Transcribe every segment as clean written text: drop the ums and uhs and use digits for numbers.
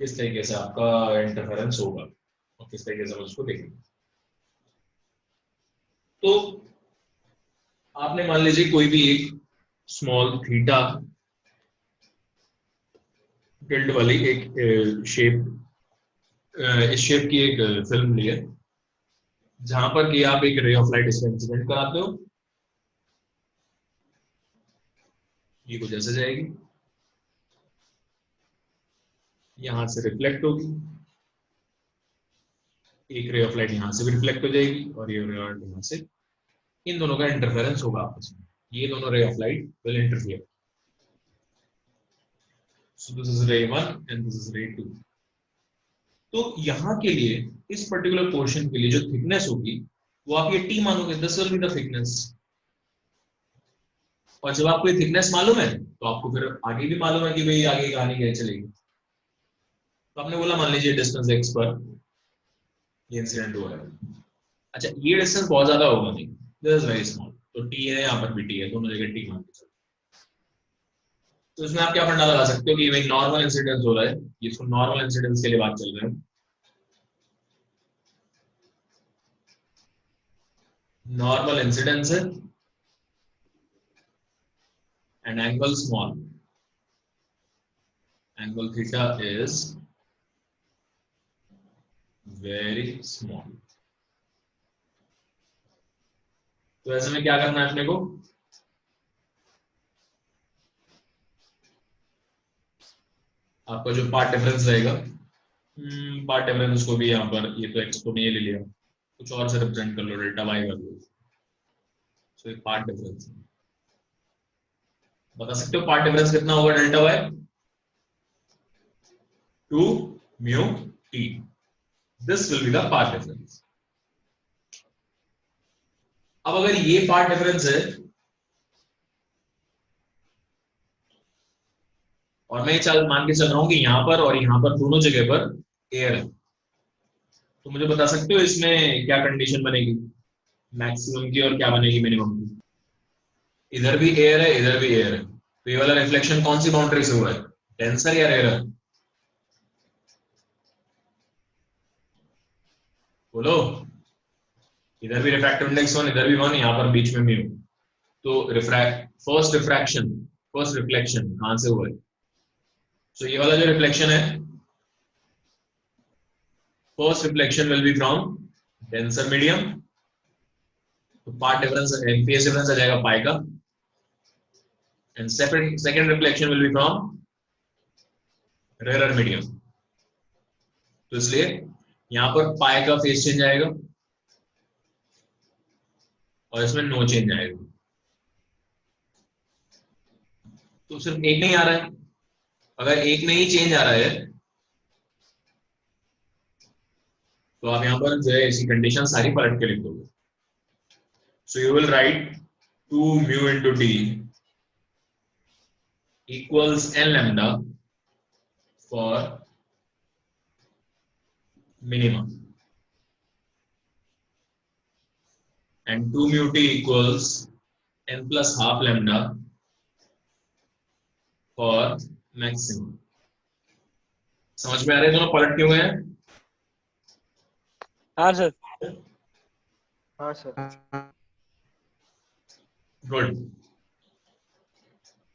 किस तरीके से आपका इंटरफेरेंस होगा और किस तरीके से हम उसको देखेंगे। तो आपने मान लीजिए कोई भी एक स्मॉल थीटा टिल्ट वाली एक शेप, इस शेप की एक फिल्म ली है जहां पर कि आप एक रे ऑफ लाइट इसमें इंसिडेंट कराते हो। ये कुछ ऐसे जाएगी, यहां से रिफ्लेक्ट होगी, एक रे ऑफ लाइट यहां से भी रिफ्लेक्ट हो जाएगी और ये रे ऑफ यहां से, इन दोनों का इंटरफेरेंस होगा आपस में। ये दोनों ray of light will interfere. So this is रे 1 एंड दिस इज रे 2। तो यहाँ के लिए इस पर्टिकुलर पोर्शन के लिए जो थिकनेस होगी वो आप ये टी मानोगे, this will be the thickness. और जब आपको ये थिकनेस मालूम है तो आपको फिर आगे भी मालूम है कि भाई आगे कहानी क्या चलेगी। तो आपने बोला मान लीजिए डिस्टेंस एक्स पर ये इंसिडेंट हुआ है। अच्छा, ये डिस्टेंस बहुत ज्यादा होगा नहीं, दिस इज वेरी स्मॉल, तो टी है, यहाँ पर भी टी है, दोनों जगह टी मान के चलो। तो इसमें आप क्या फंडा लगा सकते हो कि भाई नॉर्मल इंसिडेंस हो रहा है, इसको नॉर्मल इंसिडेंस के लिए बात चल रहा है। नॉर्मल इंसिडेंस है and angle small, angle theta is very small। तो ऐसे में क्या करना है अपने को, आपका जो पार्ट डिफरेंस रहेगा, पार्ट डिफरेंस को भी यहाँ पर, ये तो एक्स को नहीं ले लिया, कुछ और से रिप्रेजेंट कर लो, डेल्टा वाई कर लो। सो ये पार्ट डिफरेंस बता सकते हो, पार्ट डिफरेंस कितना होगा delta y, 2 mu t. This will be the part difference. अब अगर ये पार्ट डिफरेंस है और मैं चल मान के चल रहा हूं कि यहां पर और यहां पर दोनों जगह पर एयर है, तो मुझे बता सकते हो इसमें क्या कंडीशन बनेगी मैक्सिमम की और क्या बनेगी मिनिमम की। इधर भी एयर है, इधर भी एयर है, तो ये वाला रिफ्लेक्शन कौन सी बाउंड्री से हुआ है, टेंसर या रेयर? बोलो। इधर भी रिफ्रैक्टिव इंडेक्स 1, इधर भी 1, यहाँ पर बीच में म्यू। तो फर्स्ट रिफ्रैक्शन, फर्स्ट रिफ्लेक्शन कहां से हुआ है, तो ये वाला जो रिफ्लेक्शन है, first reflection will be from denser medium, तो पार्ट डिफरेंस एमपीएस डिफरेंस आ जाएगा पाई का, and second reflection will be from rarer medium. तो इसलिए यहां पर पाई का फेस चेंज आएगा और इसमें नो चेंज आएगा। तो सिर्फ एक नहीं आ रहा है, अगर एक में ही चेंज आ रहा है तो आप यहां पर जो है इसकी कंडीशन सारी पलट के लिख दोगे। सो you will write 2 mu into T equals n lambda for minimum and 2 mu t equals n plus half lambda for maximum। समझ में आ रहे हैं दोनों पलट क्यों गए? हाँ सर। हाँ सर। गुड।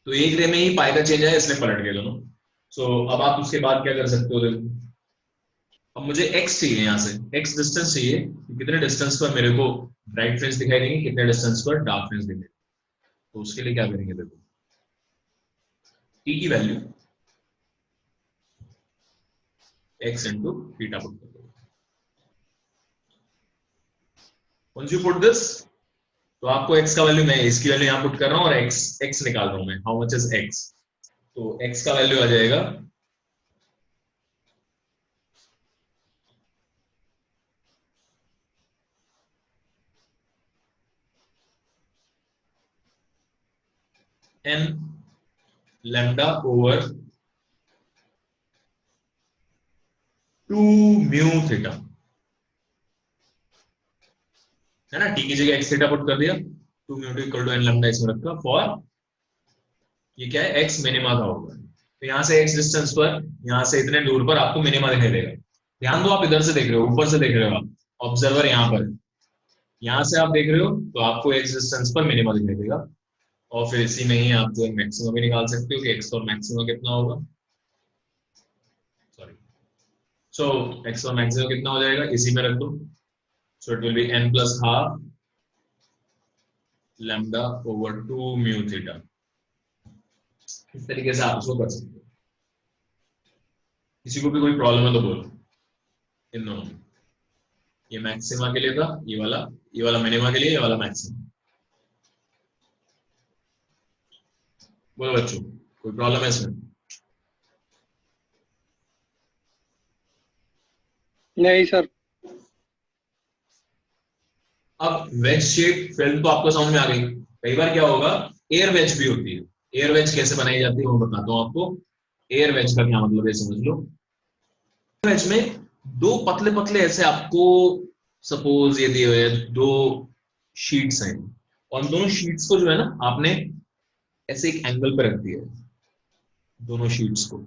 तो एक रे में ही पाई का चेंज है, इसलिए पलट गए दोनों। सो अब आप उसके बाद क्या कर सकते हो, देखो अब मुझे x चाहिए, यहाँ से x डिस्टेंस चाहिए, कितने डिस्टेंस पर मेरे को ब्राइट फ्रिंज दिखाई देंगे, कितने डिस्टेंस पर डार्क फ्रिंज दिखेंगे। तो उसके लिए क्या करेंगे, देखो t की value x into theta put कर दो। Once you put this, तो आपको x का वैल्यू, मैं इसकी वैल्यू यहाँ पुट कर रहा हूँ और x निकाल रहा हूँ मैं, हाउ मच इज x। तो x का वैल्यू आ जाएगा n lambda over 2 mu theta, है ना। t की जगह x थीटा पुट कर दिया, 2 mu t equal to n lambda इसमें रखा फॉर, ये क्या है, x मिनिमा का होगा, तो यहाँ से x डिस्टेंस पर, यहाँ से इतने दूर पर आपको मिनिमा दिखाई देगा। ध्यान दो, आप इधर से देख रहे हो, ऊपर से देख रहे हो, आप ऑब्जर्वर यहाँ पर, यहाँ से आप देख रहे हो तो आपको x डिस्टेंस पर मिनिमा दिखाई देगा। और फिर इसी में ही आप जो मैक्सिमम भी निकाल सकते हो कि x और मैक्सिमम कितना होगा। सॉरी, सो x और मैक्सिमम कितना हो जाएगा, इसी में रख दो। So it will be n plus half lambda over 2 mu theta. इस तरीके से आप उसको कर सकते हो। किसी को भी कोई प्रॉब्लम है तो बोलो। इन दोनों में, ये मैक्सिमा के लिए था, ये वाला मिनिमा के लिए, ये वाला मैक्सिमा। बोलो बच्चों, कोई प्रॉब्लम है इसमें? नहीं सर। अब वेज शेप फिल्म तो आपको समझ में आ गई। कई बार क्या होगा, एयर वेज भी होती है। एयर वेज कैसे बनाई जाती है वो बताता हूँ आपको। एयर वेज का क्या मतलब है समझ लो। वेज में दो पतले पतले ऐसे आपको, सपोज ये दिए हुए दो शीट्स हैं, और उन दोनों शीट्स को जो है ना आपने ऐसे एक एंगल पर रख दिया है, दोनों शीट्स को,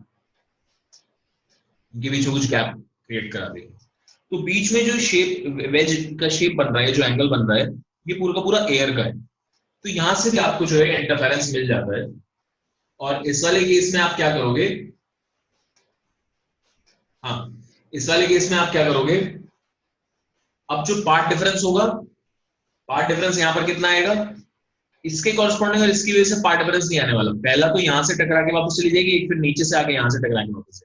इनके बीच में कुछ गैप क्रिएट करा दिया। तो बीच में जो शेप, वेज का शेप बन रहा है, जो एंगल बन रहा है, ये पूरा का पूरा एयर का है। तो यहां से भी आपको जो है इंटरफेरेंस मिल जाता है। और इस वाले केस में आप क्या करोगे, हाँ, इस वाले केस में आप क्या करोगे, अब जो पार्ट डिफरेंस होगा, पार्ट डिफरेंस यहां पर कितना आएगा, इसके कॉरस्पॉन्डिंग और इसकी वजह से पार्ट डिफरेंस नहीं आने वाला। पहला तो यहां से टकरा के वापस चली जाएगी, एक फिर नीचे से आके यहां से टकरा के वापस।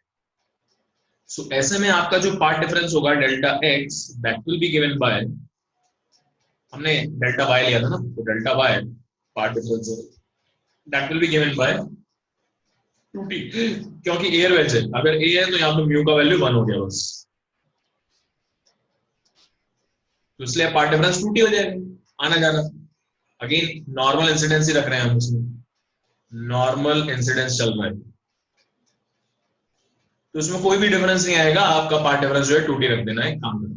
सो ऐसे में आपका जो पार्ट डिफरेंस होगा delta x, that will be given by, हमने डेल्टा वाई लिया था ना, तो delta y part difference that will be given by 2t, क्योंकि एयर वेज है, अगर ए है तो यहाँ पे म्यू का वैल्यू 1 हो गया बस, तो इसलिए पार्ट डिफरेंस 2t हो जाएगा आना जाना। अगेन नॉर्मल इंसिडेंस ही रख रहे हैं हम उसमें, नॉर्मल इंसिडेंस चल रहा है, तो उसमें कोई भी डिफरेंस नहीं आएगा। आपका पार्ट डिफरेंस जो है 2t रख देना है, काम करना।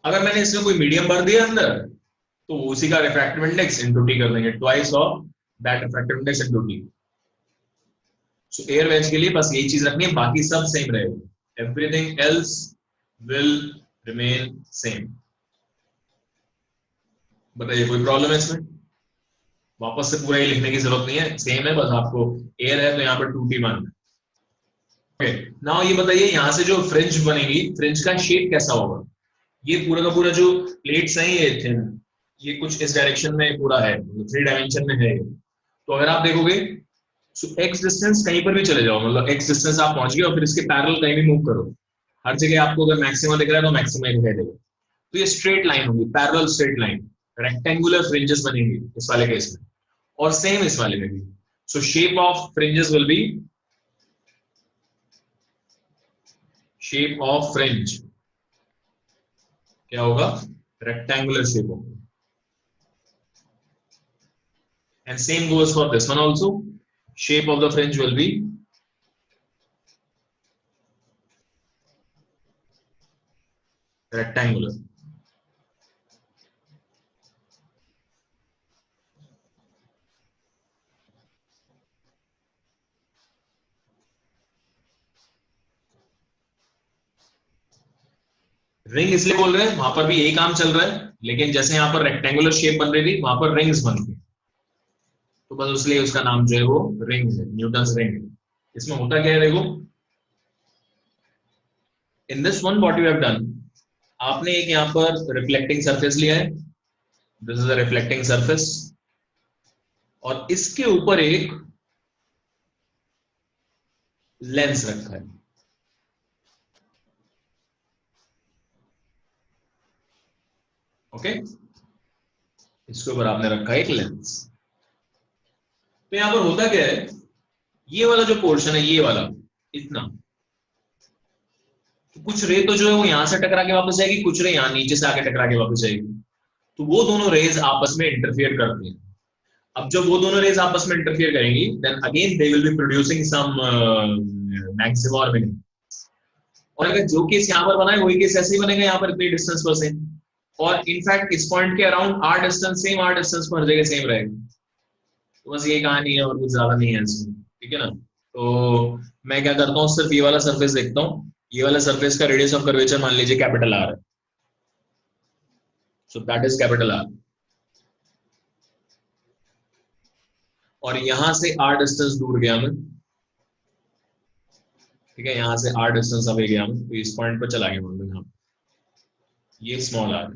अगर मैंने इसमें कोई मीडियम भर दिया अंदर, तो उसी का रिफ्रैक्टिव इंडेक्स इनटू टी कर देंगे, twice of that refractive index into t. So air wedge के लिए बस यही चीज रखनी है, बाकी सब सेम रहेगा, everything else will remain same. बताइए कोई प्रॉब्लम है इसमें? वापस से पूरा ही लिखने की जरूरत नहीं है, सेम है, बस आपको एयर है तो यहाँ पर 2t1। ओके, नाउ ये बताइए यहां से जो फ्रिंज बनेगी, फ्रिंज का शेप कैसा होगा? ये पूरा का पूरा जो प्लेट्स हैं ये थिन, ये कुछ इस डायरेक्शन में पूरा है, 3 डायमेंशन में है। तो अगर आप देखोगे, सो एक्स डिस्टेंस कहीं पर भी चले जाओ, मतलब एक्स डिस्टेंस आप पहुंच गए और फिर इसके पैरेलल कहीं भी मूव करो, हर जगह आपको अगर मैक्सिमा दिख रहा है तो मैक्सिमा दिखाई देगा। तो ये स्ट्रेट लाइन होगी, parallel straight line, rectangular fringes बनेंगी इस वाले केस में, और सेम इस वाले में भी। सो shape of fringes will be, shape of fringe क्या होगा, रेक्टेंगुलर शेप होगा। And same goes for this one also, shape of the fringe will be rectangular. Ring इसलिए बोल रहे हैं, वहां पर भी यही काम चल रहा है, लेकिन जैसे यहां पर रेक्टेंगुलर शेप बन रही थी, वहां पर रिंग्स बन गई, तो बस इसलिए उसका नाम जो है वो रिंग है, न्यूटन्स रिंग है। इसमें होता क्या है देखो, in this one what you have done, आपने एक यहां पर रिफ्लेक्टिंग सरफेस लिया है, this is a reflecting surface, और इसके ऊपर एक लेंस रखा है। ओके, इसके ऊपर आपने रखा है एक लेंस। तो यहां पर होता क्या है, ये वाला जो पोर्शन है, ये वाला इतना, तो कुछ रे तो जो है वो यहां से टकरा के वापस जाएगी, कुछ रे यहां नीचे से आके टकरा के वापस जाएगी, तो वो दोनों रेज आपस में इंटरफियर करती हैं। अब जब वो दोनों रेज आपस में इंटरफियर करेंगी, then again they will be producing some maxima और मिनिमा। और अगर जो केस यहां पर बना है वही केस ऐसे ही बनेगा यहाँ पर इतनी डिस्टेंस पर से। और इनफैक्ट इस पॉइंट के अराउंड आर डिस्टेंस पर हर जगह सेम रहेगा। तो बस ये कहानी है और कुछ ज्यादा नहीं है इसमें, ठीक है ना। तो मैं क्या करता हूँ, सिर्फ ये वाला सरफेस देखता हूँ। ये वाला सरफेस का रेडियस ऑफ कर्वेचर मान लीजिए कैपिटल आर है, so that is capital R. और यहां से आर डिस्टेंस दूर गया मैं, ठीक है, यहां से आर डिस्टेंस अवे गया मैं, तो इस पॉइंट पर चला गया मान लो यहाँ, ये स्मॉल आर।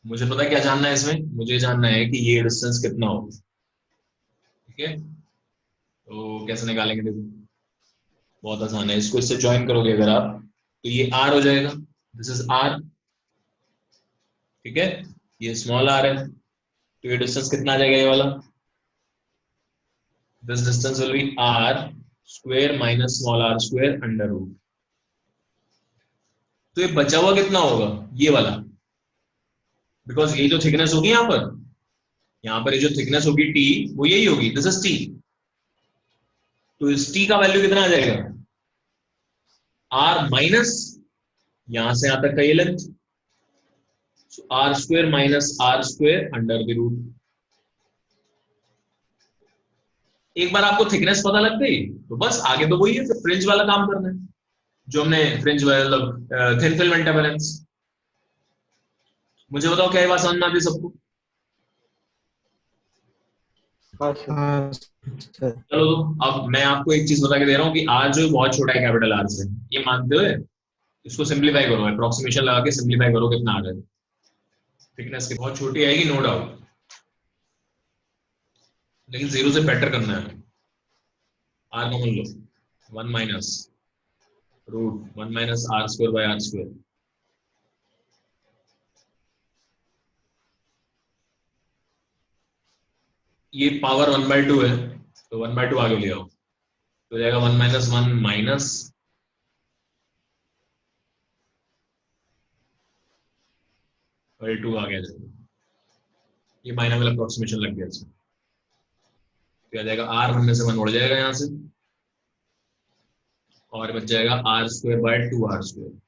मुझे पता है क्या जानना है इसमें, मुझे जानना है कि ये डिस्टेंस कितना होगा, ठीक है। तो कैसे निकालेंगे, देखो बहुत आसान है, इसको इससे ज्वाइन करोगे अगर आप, तो ये आर हो जाएगा, दिस इज आर, ठीक है। ये स्मॉल आर है, तो ये डिस्टेंस कितना आ जाएगा ये वाला, this distance will be R square minus small r square under root. तो ये बचा हुआ कितना होगा, ये वाला, बिकॉज ये जो थिकनेस होगी यहाँ पर ये जो थिकनेस होगी टी, वो यही होगी, दिस इज टी। तो इस टी का वैल्यू कितना आ जाएगा, आर माइनस यहां से यहां तक का ये length, R square minus R square under the root. एक बार आपको थिकनेस पता लग गई तो बस आगे तो वही है, फिर फ्रिंज वाला काम करना है, जो हमने फ्रिंज मतलब थिन फिल्म इंटरफेरेंस। मुझे बताओ क्या ये बात समझ में आती है सबको। हाँ सर। हाँ सर। चलो तो अब मैं आपको एक चीज बता के दे रहा हूँ कि आर जो बहुत छोटा है कैपिटल आर से, ये मानते हुए इसको सिंप्लीफाई करो, अप्रोक्सीमेशन लगा के सिंप्लीफाई करो, कितना आ जाए। थिकनेस की बहुत छोटी आएगी नो डाउट, लेकिन जीरो से बेटर करना है। आर कॉमन लो, 1 minus root 1 minus R square by R square. ये पावर 1/2 है, तो 1/2 आगे ले आओ, तो जाएगा 1 माइनस 1 माइनस और 2 आ गया जाएगा, ये माइनस वाला अप्रोक्सीमेशन लग गया इसमें। तो आ जाएगा आर 1 में से 1 उड़ जाएगा यहाँ से, और बच जाएगा R square by 2 R square.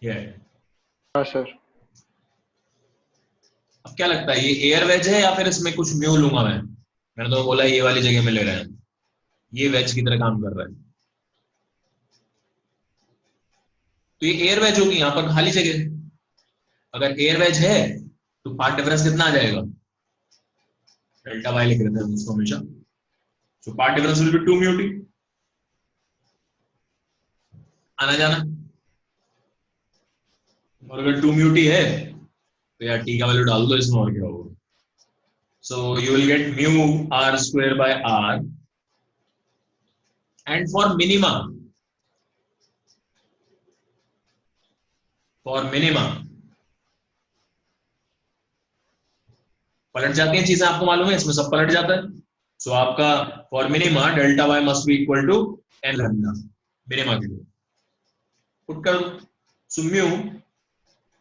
ये है। हाँ सर। अब क्या लगता है, ये एयर वेज है या फिर इसमें कुछ म्यू लूंगा मैं। मैंने तो बोला ये वाली जगह में ले रहे हैं, ये वेज की तरह काम कर रहा है, तो ये एयर वेज होगी, यहाँ पर खाली जगह है। अगर एयर वेज है तो पार्ट डिफरेंस कितना आ जाएगा, डेल्टा वाई लिख देते हैं उसको हमेशा, so path difference will be 2 mu T. आना जाना, और अगर 2 म्यू टी है तो यार टी का वैल्यू डाल दो इसमें, और क्या होगा। So you will get mu R square by R, and for minima पलट जाती हैं चीजें, आपको मालूम है इसमें सब पलट जाता है। सो आपका for minima delta y must be equal to n lambda, minima के लिए पुट कर दो। सो म्यू,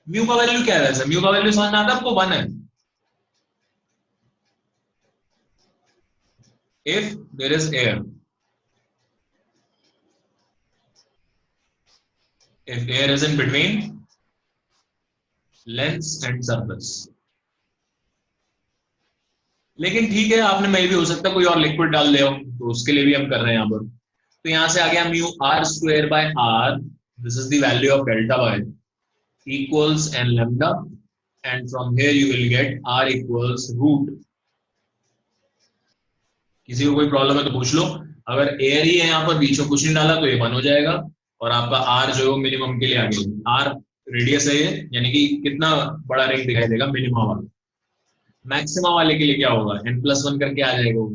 म्यू का वैल्यू क्या है, वैसे म्यू का वैल्यू समझ में आता है आपको, 1 है। If there is air, if air is in between lens and surface। लेकिन ठीक है, आपने में भी हो सकता है कोई और लिक्विड डाल दे हो, तो उसके लिए भी हम कर रहे हैं यहाँ पर। तो यहां से आ गया mu R square by R, this is the value of delta y equals n lambda, and from here you will get R equals root. किसी को कोई प्रॉब्लम है तो पूछ लो। अगर एयर ही है यहाँ पर, बीच में कुछ नहीं डाला, तो ये 1 हो जाएगा, और आपका आर जो है मिनिमम के लिए आ गया। आर रेडियस है ये, यानी कि कितना बड़ा रिंग दिखाई देगा, मिनिमम वाला। मैक्सिमम वाले के लिए क्या होगा, n+1 करके आ जाएगा वो,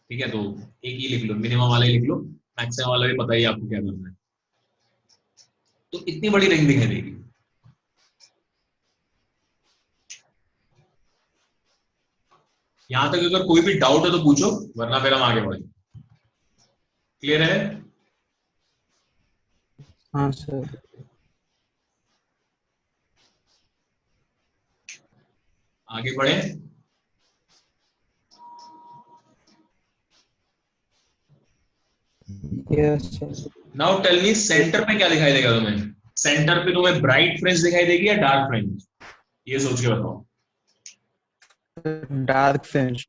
ठीक है। तो एक ही लिख लो, मिनिमम वाला ही लिख लो, मैक्सिमम वाला भी पता ही आपको क्या करना है। तो इतनी बड़ी रिंग दिखाई देगी। यहां तक अगर कोई भी डाउट है तो पूछो, वरना फिर हम आगे बढ़े। क्लियर है। हाँ सर। आगे बढ़े। Yes, sir. Now tell me centre पे क्या दिखाई देगा तुम्हें? सेंटर पे तुम्हें ब्राइट फ्रिंज दिखाई देगी या डार्क फ्रिंज? ये सोच के बताओ। Dark fringe.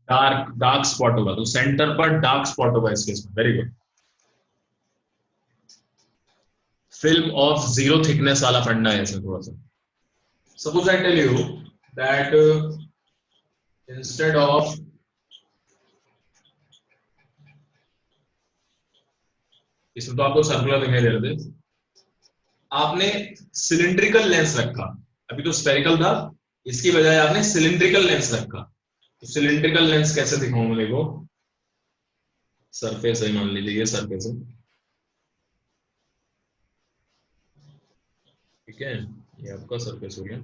डार्क स्पॉट होगा, तो सेंटर पर डार्क स्पॉट होगा इस केस में। Very good. Film of zero thickness वाला फंडा है इसमें थोड़ा सा। Suppose I tell you that instead of इसमें तो आपको सर्कुलर दिखाई दे रहे थे, आपने सिलिंड्रिकल लेंस रखा। अभी तो स्फेरिकल था, इसकी बजाय आपने सिलिंड्रिकल लेंस रखा। तो सिलिंड्रिकल लेंस कैसे दिखाऊंगा? देखो, सरफेस है, मान लीजिए ये सरफेस है, ठीक है, ये आपका सरफेस हो गया।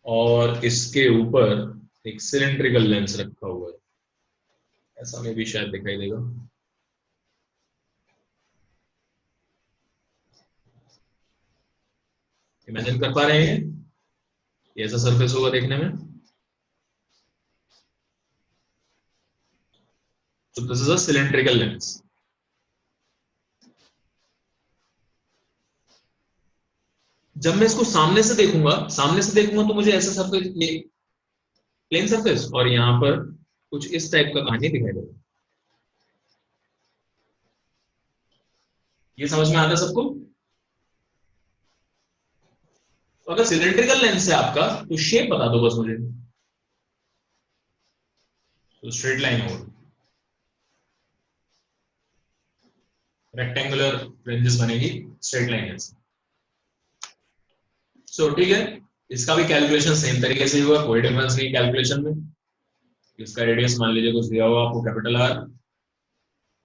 और इसके ऊपर एक सिलिंड्रिकल लेंस रखा हुआ है, ऐसा में भी शायद दिखाई देगा। इमेजिन कर पा रहे हैं ये ऐसा सरफेस होगा देखने में? So this is a cylindrical lens. जब मैं इसको सामने से देखूंगा तो मुझे ऐसा सरफेस, प्लेन सरफेस, और यहां पर कुछ इस टाइप का कहानी दिखाई देगा। ये समझ में आता है सबको? तो अगर सिलिंड्रिकल लेंस है आपका तो शेप बता दो बस मुझे। तो स्ट्रेट लाइन होगा, रेक्टेंगुलर फ्रिंजेस बनेगी, स्ट्रेट लाइन है। सो ठीक है, इसका भी कैलकुलेशन सेम तरीके से हुआ, कोई डिफरेंस नहीं कैलकुलेशन में। इसका रेडियस मान लीजिए कुछ दिया हुआ आपको, कैपिटल आर,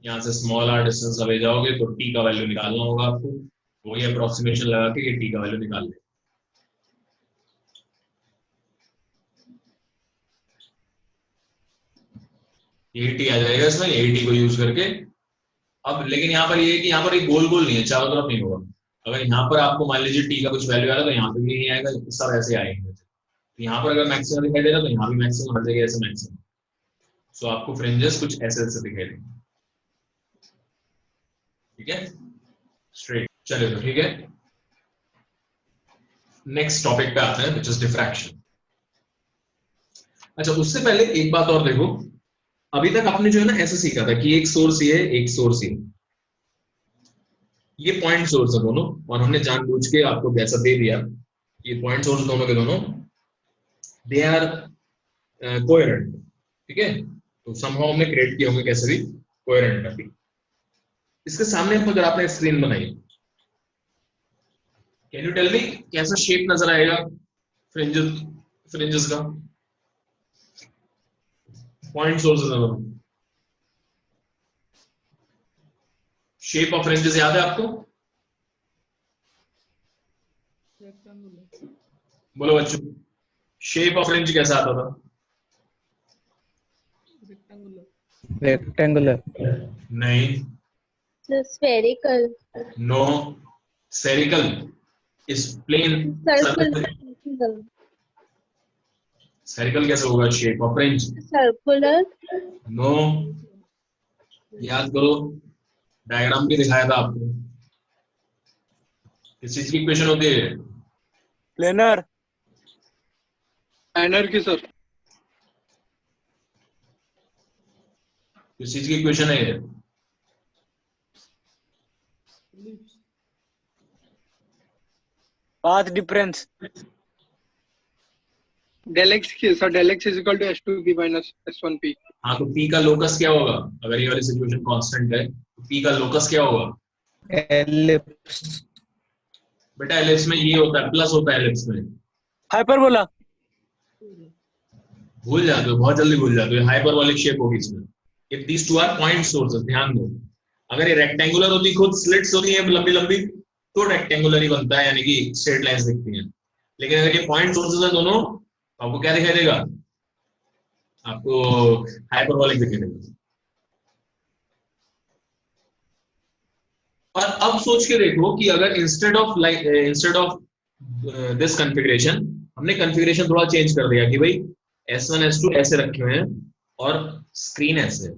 यहाँ से स्मॉल आर डिस्टेंस अवे जाओगे तो टी का वैल्यू निकालना होगा आपको, वही अप्रोक्सीमेशन लगा के ये टी का वैल्यू निकाल ले। ये टी आ जाएगा इसमें, ये टी को यूज करके। अब लेकिन यहाँ पर ये है कि यहाँ पर एक गोल गोल नहीं है, चारों तरफ नहीं होगा। अगर यहाँ पर आपको मान लीजिए टी का कुछ वैल्यू आ रहा है तो यहाँ पे भी नहीं आएगा, सब ऐसे आएंगे। तो यहाँ पर अगर मैक्सिमम दिखाई दे रहा है तो यहाँ भी मैक्सिमम, हर जगह ऐसे मैक्सिमम। सो आपको फ्रिंजेस कुछ ऐसे ऐसे दिखाई देंगे, ठीक है, स्ट्रेट। चलिए तो ठीक है, नेक्स्ट टॉपिक पे आते हैं, विच इज डिफ्रैक्शन। अच्छा, उससे पहले एक बात और देखो, अभी तक आपने जो है ना ऐसे सीखा था कि एक सोर्स ये है, एक सोर्स ये पॉइंट सोर्स है दोनों, और हमने जानबूझ के आपको कैसा दे दिया, ये पॉइंट सोर्स दोनों के दोनों दे आर कोहेरेंट, ठीक है। तो समहाउ हमने क्रिएट किए होंगे कैसे भी कोहेरेंट अभी। इसके सामने अगर आपने स्क्रीन बनाई, कैन यू टेल मी कैसा शेप नजर आएगा फ्रिंजेस का? पॉइंट सोर्सेस है दोनों, शेप ऑफ फ्रिंजेस याद है आपको? बोलो बच्चों, शेप ऑफ फ्रिंज कैसा आता था? Rectangular. नहीं, spherical, no, spherical is plain circular, spherical कैसे होगा shape of fringe? circular, no, याद करो, डायग्राम भी दिखाया था आपको। किस चीज की इक्वेशन होती है? प्लेनर, प्लेनर की सर। किस चीज की इक्वेशन है ये? पाथ डिफरेंस, del x की sir, del x is equal to h2p माइनस h1p। हाँ, तो p का लोकस क्या होगा? अगर ये वाली सिचुएशन कांस्टेंट है तो p का लोकस क्या होगा? Ellipse. बेटा एलिप्स में ये होता है, प्लस होता है एलिप्स में। हाइपरबोला, भूल जाते हो, बहुत जल्दी भूल जाते हो। हाइपरबोलिक शेप होगी इसमें। If these two are point sources, ध्यान दो, अगर ये रेक्टेंगुलर होती, खुद स्लिट्स होती है लंबी लंबी, तो रेक्टेंगुलर ही बनता है, यानी कि स्ट्रेट लाइंस दिखती हैं। लेकिन अगर ये पॉइंट सोर्सेस है दोनों, तो आपको क्या दिखाई देगा? आपको हाइपरबोलिक दिखाई देगा। और अब सोच के देखो कि अगर इंस्टेड ऑफ दिस कॉन्फ़िगरेशन, हमने कॉन्फ़िगरेशन थोड़ा चेंज कर दिया कि भाई S1 S2 ऐसे रखे हुए हैं और स्क्रीन ऐसे है।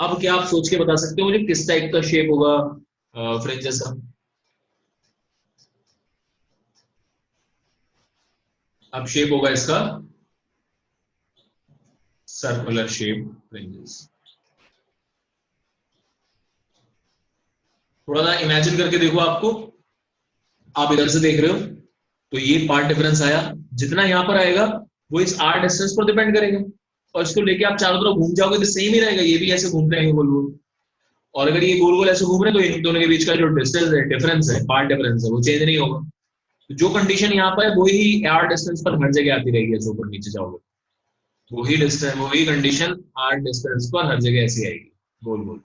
अब क्या आप सोच के बता सकते हो मुझे किस टाइप का शेप होगा फ्रिंजेस का? अब शेप होगा इसका सर्कुलर शेप फ्रिंजेस। थोड़ा सा इमेजिन करके देखो, आपको आप इधर से देख रहे हो तो ये पार्ट डिफरेंस आया, जितना यहां पर आएगा वो इस आर डिस्टेंस पर डिपेंड करेगा, और इसको लेके आप चारों तरफ घूम जाओगे तो सेम ही रहेगा, ये भी ऐसे घूमते रहेंगे गोल गोल, और अगर ये गोल गोल ऐसे घूम रहे हैं तो इन दोनों के बीच का जो डिस्टेंस है, डिफरेंस है, पार्ट डिफरेंस है, वो चेंज नहीं होगा। तो जो कंडीशन यहाँ पर है वही आर डिस्टेंस पर हर जगह आती रहेगी, ऐसे ऊपर नीचे जाओगे वही डिस्टेंस, वही कंडीशन आर डिस्टेंस पर हर जगह ऐसी आएगी गोल गोल।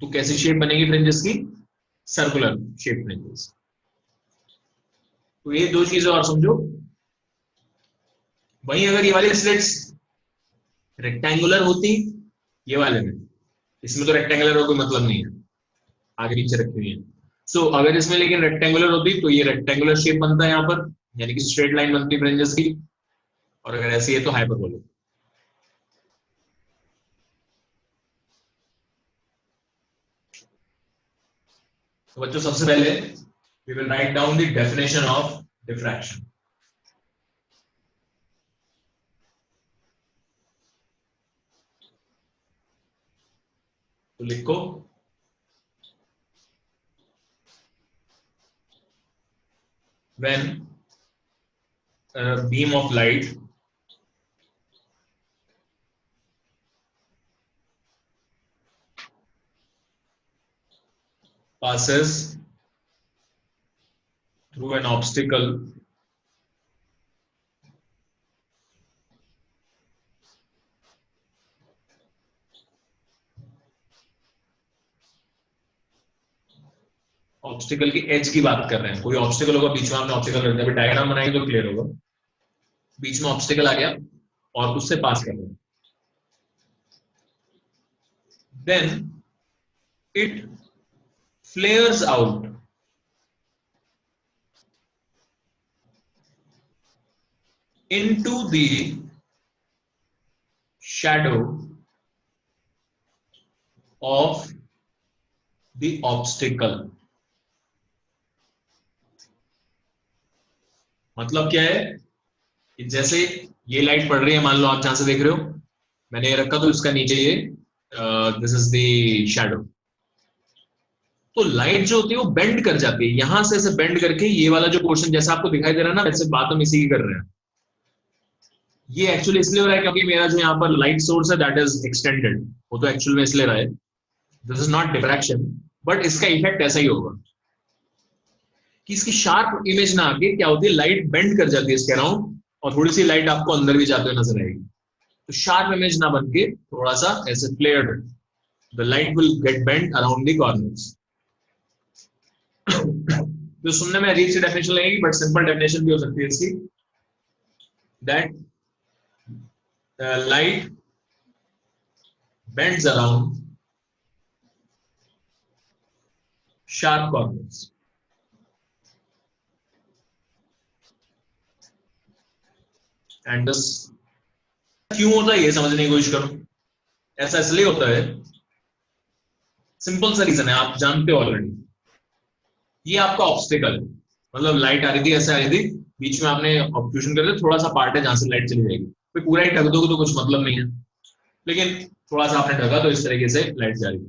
तो कैसी शेप बनेगी फ्रिंजेस की? Circular shape fringes. तो ये दो चीजें और समझो। वहीं अगर ये वाली स्लिट्स रेक्टेंगुलर होती, ये वाले में, इसमें तो रेक्टेंगुलर का कोई मतलब नहीं है, आगे नीचे रखी हुई है। सो अगर इसमें लेकिन रेक्टेंगुलर होती तो ये रेक्टेंगुलर शेप बनता है यहाँ पर, यानी कि स्ट्रेट लाइन बनती है फ्रिंजेस की, और अगर ऐसी है तो हाइपरबोलिक। तो बच्चों सबसे पहले we will write down the definition of diffraction. तो लिखो when a beam of light passes through an obstacle obstacle की एज की बात कर रहे हैं, कोई ऑब्स्टिकल होगा बीच में, आपने ऑब्स्टिकल रख दिया, डायग्राम बनाएंगे तो क्लियर होगा। बीच में ऑब्स्टिकल आ गया और उससे पास कर रहे हैं, then it flares out into the shadow of the obstacle। मतलब क्या है कि जैसे ये लाइट पड़ रही है, मान लो आप जहां से देख रहे हो, मैंने ये रखा तो इसका नीचे ये दिस इज द शैडो, तो लाइट जो होती है वो बेंड कर जाती है, यहां से ऐसे बेंड करके ये वाला जो पोर्शन जैसा आपको दिखाई दे रहा है ना, वैसे बात हम इसी की कर रहे हैं। ये एक्चुअली इसलिए हो रहा है क्योंकि मेरा जो यहाँ पर लाइट सोर्स है दैट इज एक्सटेंडेड, वो तो एक्चुअल में इसलिए रहा है, this is not diffraction, but इसका इफेक्ट ऐसा ही होगा कि इसकी शार्प इमेज ना आके क्या होती है, लाइट बेंड कर जाती है इसके अराउंड, और थोड़ी सी लाइट आपको अंदर भी जाते हुए नजर आएगी, तो शार्प इमेज ना बन के थोड़ा सा ऐसे flared, the light will get bend around the corners. तो सुनने में अजीब सी डेफिनेशन लगेगी, बट सिंपल डेफिनेशन भी हो सकती है इसकी, that light bends around sharp corners. And this क्यों होता है ये समझने की कोशिश करो। ऐसा इसलिए होता है, सिंपल सा रीजन है, आप जानते हो ऑलरेडी। ये आपका ऑब्स्टिकल है, मतलब लाइट आ रही थी, ऐसे आ रही थी, बीच में आपने ऑब्स्ट्रक्शन कर दिया, थोड़ा सा पार्ट है जहां से लाइट चली जाएगी, फिर पूरा ही ढक दोगे तो कुछ मतलब नहीं है, लेकिन थोड़ा सा आपने ढका तो इस तरीके से लाइट जा रही थी।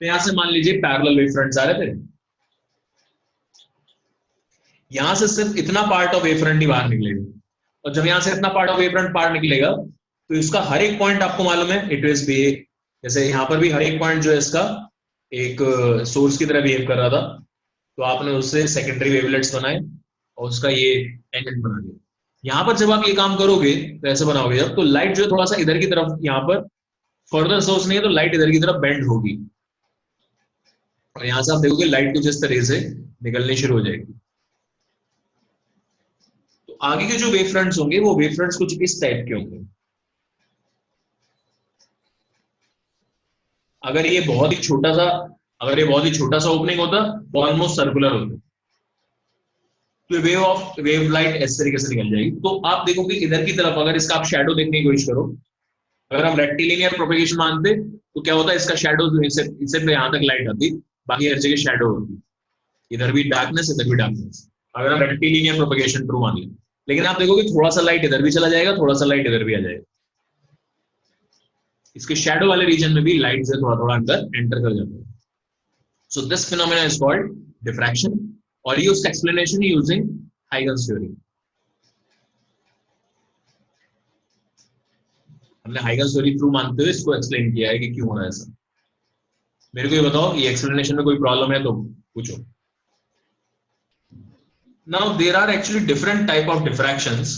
तो यहां से मान लीजिए पैरेलल वेव फ्रंट्स आ रहे थे, यहां से सिर्फ इतना पार्ट ऑफ वेव फ्रंट ही बाहर निकलेगा, और जब यहां से इतना पार्ट ऑफ वेव फ्रंट बाहर निकलेगा तो इसका हर एक पॉइंट आपको मालूम है इट इज बी, जैसे यहाँ पर भी हर एक पॉइंट जो है इसका एक सोर्स की तरह बिहेव कर रहा था, तो आपने उससे सेकेंडरी वेवलेट्स बनाए और उसका ये टेंजेंट बना दिया। यहाँ पर जब आप ये काम करोगे तो ऐसे बनाओगे जब, तो लाइट जो है थोड़ा सा इधर की तरफ, यहाँ पर फर्दर सोर्स नहीं है तो लाइट इधर की तरफ बेंड होगी, और यहां से आप देखोगे लाइट कुछ इस तरह से निकलनी शुरू हो जाएगी। तो आगे के जो वेव फ्रंट्स होंगे वो वेव फ्रंट्स कुछ इस टाइप के होंगे। अगर ये बहुत ही छोटा सा ओपनिंग होता तो ऑलमोस्ट सर्कुलर होता, तो वेव लाइट इस तरीके से निकल जाएगी। तो आप देखोगे इधर की तरफ अगर इसका आप शैडो देखने की कोशिश करो अगर हम रेक्टिलिनियर प्रोपेगेशन मानते तो क्या होता है, इसका शैडो इससे यहां तक लाइट आती, बाकी हर जगह शैडो होती, इधर भी डार्कनेस इधर भी डार्कनेस, अगर हम रेक्टिलिनियर प्रोपेगेशन ट्रू मान लें। लेकिन आप देखोगे थोड़ा सा लाइट इधर भी चला जाएगा, थोड़ा सा लाइट इधर भी आ जाएगा, इसके शैडो वाले रीजन में भी लाइट से थोड़ा थोड़ा अंदर एंटर कर जाता है। So this phenomena is called diffraction, और ये उसका एक्सप्लेनेशन यूजिंग हाइगन्स थ्योरी। हमने हाइगन्स थ्योरी ट्रू मानते हुए इसको एक्सप्लेन किया है कि क्यों हो रहा है ऐसा। मेरे को ये बताओ, ये एक्सप्लेनेशन में कोई प्रॉब्लम है तो पूछो। Now there are actually different type of diffractions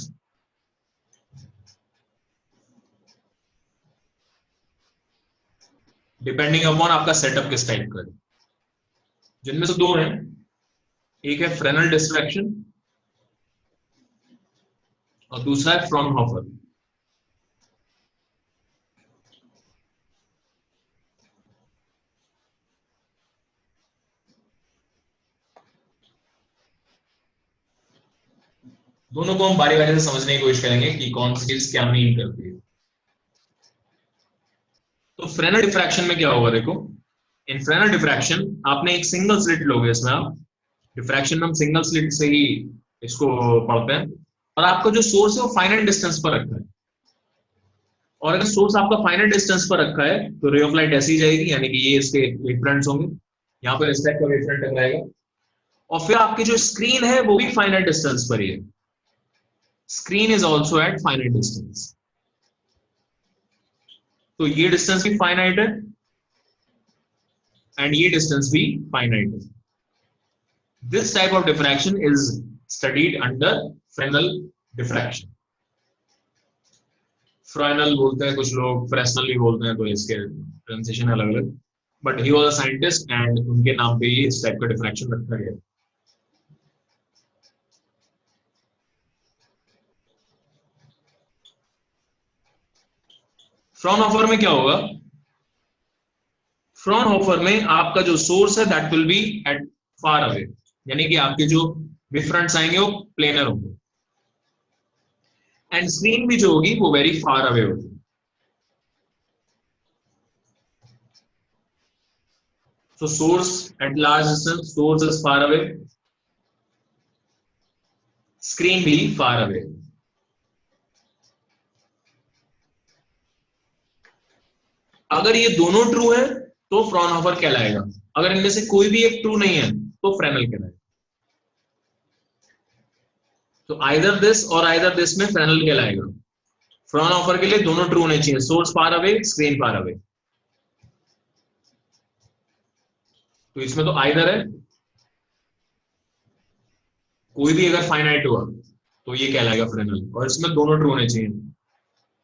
depending upon आपका सेटअप किस टाइप का है, जिनमें से दो हैं, एक है फ्रेनेल डिफ्रैक्शन और दूसरा है फ्रॉनहोफर। दोनों को हम बारी बारी से समझने की कोशिश करेंगे कि कौन सी चीज क्या मीन करती है। तो फ्रेनेल डिफ्रैक्शन में क्या होगा, देखो इन फ्रेनेल डिफ्रैक्शन आपने एक सिंगल स्लिट लोगे, इसमें आप डिफ्रैक्शन में हम सिंगल स्लिट से ही इसको पढ़ते हैं, और आपका जो सोर्स है वो फाइनाइट डिस्टेंस पर रखा है, और अगर सोर्स आपका फाइनाइट डिस्टेंस पर रखा है तो रे ऑफ लाइट ऐसी जाएगी, यानी कि ये इसके वेवफ्रंट्स होंगे, यहाँ पर इस टाइप का वेवफ्रंट टकराएगा, और फिर आपकी जो स्क्रीन है वो भी फाइनाइट डिस्टेंस पर ही है, screen is also eight finite distance, तो ये डिस्टेंस भी फाइनाइट है एंड ये डिस्टेंस भी फाइनाइट है। This type of diffraction is studied under Fresnel diffraction. Fresnel बोलते हैं कुछ लोग, फ्रेस्नेल भी बोलते हैं, तो इसके प्रोनाउंसिएशन अलग अलग, but he was a scientist and उनके नाम पे ही इस टाइप का डिफ्रैक्शन रखा गया। फ्रॉनहोफर में क्या होगा, फ्रॉनहोफर में आपका जो सोर्स है that will B at far away, यानी कि आपके जो वेवफ्रंट्स आएंगे वो प्लेनर होंगे, एंड स्क्रीन भी जो होगी वो वेरी फार अवे होगी। So source at large distance, source is far away, screen भी far away। अगर ये दोनों ट्रू है तो फ्रॉनहोफर कहलाएगा, अगर इनमें से कोई भी एक ट्रू नहीं है तो फ्रेनेल कहलाएगा। तो आइदर दिस और आइदर दिस में फ्रेनेल कहलाएगा। फ्रॉनहोफर के लिए दोनों ट्रू होने चाहिए, source far away, screen far away. तो इसमें तो आइदर है, कोई भी अगर फाइनाइट हुआ तो ये कहलाएगा फ्रेनेल, और इसमें दोनों ट्रू होने चाहिए,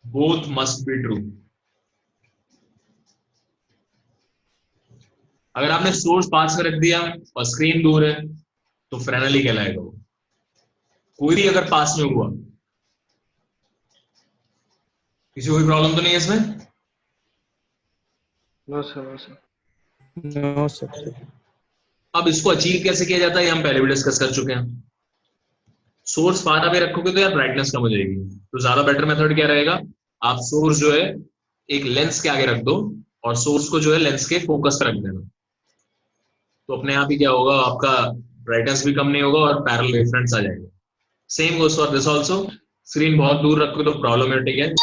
बोथ मस्ट बी ट्रू। अगर आपने सोर्स पास में रख दिया और स्क्रीन दूर है तो फ्रेनेल ही कहलाएगा वो, कोई भी अगर पास में हुआ। किसी को कोई प्रॉब्लम तो नहीं है इसमें? No sir, no sir. No, sir. अब इसको अचीव कैसे किया जाता है, ये हम पहले भी डिस्कस कर चुके हैं। सोर्स फार अवे रखोगे तो यार ब्राइटनेस कम हो जाएगी, तो ज्यादा बेटर मेथड क्या रहेगा, आप सोर्स जो है एक लेंस के आगे रख दो और सोर्स को जो है लेंस के फोकस पर रख देना, तो अपने आप ही क्या होगा, आपका ब्राइटनेस भी कम नहीं होगा और पैरेलल वेवफ्रंट्स आ जाएंगे। Same goes for this also, screen बहुत दूर रखोगे तो प्रॉब्लमेटिक है।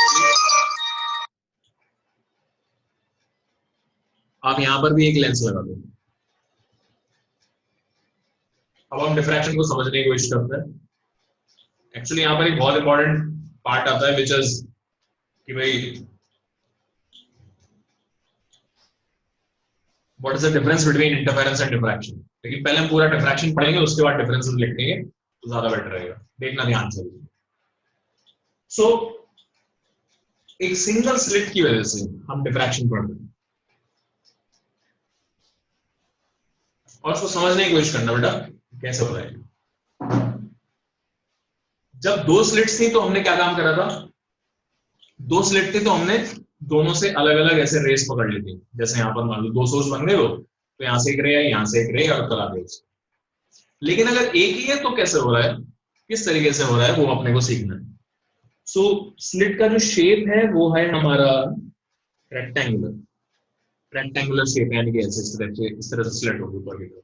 आप यहां पर भी एक लेंस लगा दो। अब हम डिफ्रैक्शन को समझने की कोशिश करते हैं। एक्चुअली यहाँ पर एक बहुत इंपॉर्टेंट पार्ट आता है विच इज कि भाई what is the difference between interference and diffraction. लेकिन पहले हम पूरा डिफ्रैक्शन पढ़ेंगे, उसके बाद डिफरेंसेस लिखेंगे तो ज्यादा बेटर रहेगा, देखना ध्यान से। सो एक सिंगल स्लिट की वजह से हम डिफ्रैक्शन पढ़ रहे हैं, और उसको समझने की कोशिश करना बेटा कैसे हो रहा है। जब दो स्लिट्स थी तो हमने क्या काम करा था, दो स्लिट थी तो हमने दोनों से अलग अलग ऐसे रेस पकड़ ली थी। जैसे यहाँ पर मान लो दो सोर्स बन गए हो तो यहाँ से एक रे है, यहाँ से एक रे और करा दे उसको। लेकिन अगर एक ही है तो कैसे हो रहा है, किस तरीके से हो रहा है, वो अपने को सीखना है। सो स्लिट का जो शेप है वो है हमारा रेक्टेंगुलर शेप, यानी कि ऐसे इस तरह से स्लिट होगी ऊपर की तरफ।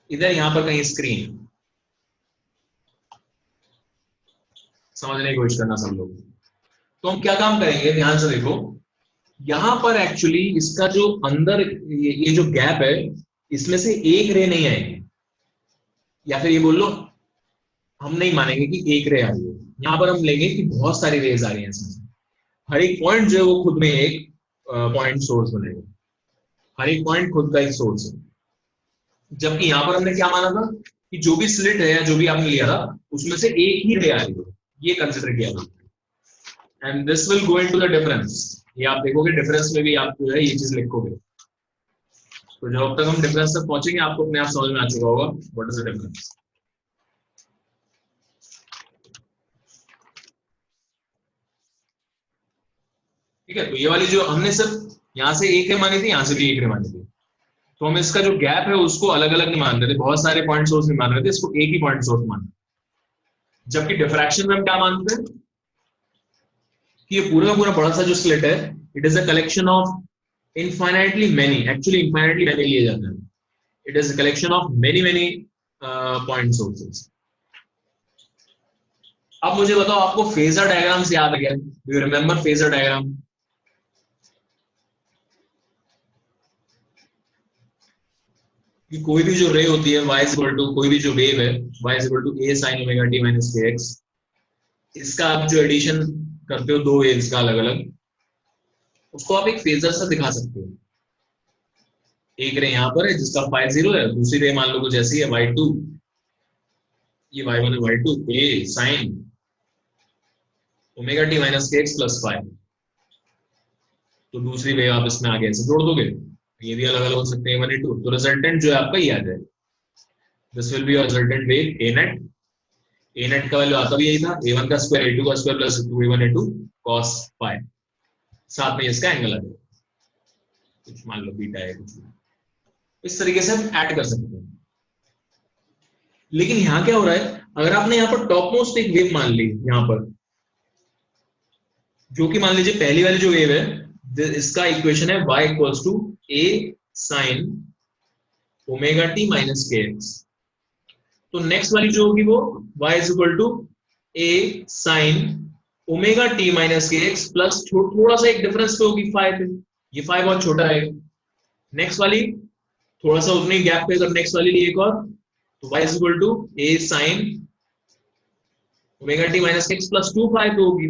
इधर यहाँ पर कहीं स्क्रीन, समझने की कोशिश करना सब लोग। तो हम क्या काम करेंगे, ध्यान से देखो, यहां पर एक्चुअली इसका जो अंदर ये जो गैप है, इसमें से एक रे नहीं आएगी, या फिर ये बोल लो हम नहीं मानेंगे कि एक रे आ रही है, यहां पर हम लेंगे कि बहुत सारी रेज आ रही हैं इसमें से। हर एक पॉइंट जो है वो खुद में एक पॉइंट सोर्स बनेगा, हर एक पॉइंट खुद का एक सोर्स है। जबकि यहां पर हमने क्या माना था कि जो भी स्लिट है या जो भी आपने लिया था उसमें से एक ही रे आ रही है, ये कंसिडर किया था। And this will go into the difference, ये आप देखोगे डिफरेंस में भी आप जो है ये चीज लिखोगे। तो जब तक हम डिफरेंस तक पहुंचेंगे आपको अपने आप समझ में आ चुका होगा व्हाट इज द डिफरेंस। ठीक है, तो ये वाली जो हमने सिर्फ यहां से एक रे मानी थी, यहां से भी एक रे मानी थी, तो हम इसका जो गैप है उसको अलग अलग नहीं मान रहे थे, बहुत सारे पॉइंट सोर्स नहीं मान रहे थे, इसको एक ही पॉइंट सोर्स मान। जबकि डिफ्रैक्शन में हम क्या मानते हैं कि ये पूरा का पूरा बड़ा सा जो स्लिट है, it is a collection of infinitely many, actually infinitely many लिए जाते हैं, it is a collection of many many point sources. अब मुझे बताओ, आपको फेजर डायग्राम से याद है क्या? Do you remember phasor diagram? कि कोई भी जो रे होती है y इक्वल टू, कोई भी जो वेव है y equal to a sin omega t minus kx, इसका आप जो एडिशन करते हो दो वेव्स का अलग अलग, उसको आप एक फेजर से दिखा सकते हो। एक रे यहाँ पर है जिसका फाई 0 है, दूसरी रे मान लो कुछ ऐसी है y2, ये y1 है, y2 a sin omega t minus kx plus five, तो दूसरी वेव आप इसमें आगे ऐसे जोड़ दोगे, ये भी अलग अलग हो सकते हैं 1 a2, तो रिजल्टेंट जो है आपका ये आ जाए, this will be your resultant wave a net। a net का वैल्यू आता भी यही था, a1 का स्क्वायर a2 का square plus 2a1 a2 cos phi, साथ में इसका एंगल आ जाए, कुछ मान लो बीटा है, कुछ इस तरीके से हम ऐड कर सकते हैं। लेकिन यहां क्या हो रहा है, अगर आपने यहाँ पर टॉप मोस्ट एक वेव मान ली यहाँ पर, जो कि मान लीजिए पहली वाली जो वेव है, इसका इक्वेशन है y equals to a sin omega t minus kx, तो नेक्स्ट वाली जो होगी वो y is equal to a sin omega t minus kx plus थोड़ा सा एक डिफरेंस पे होगी फाई पे, ये फाई बहुत छोटा है। नेक्स्ट वाली थोड़ा सा उतने गैप पे, अगर नेक्स्ट वाली लिए एक और, तो y is equal to a sin omega t minus kx plus 2 phi पे होगी।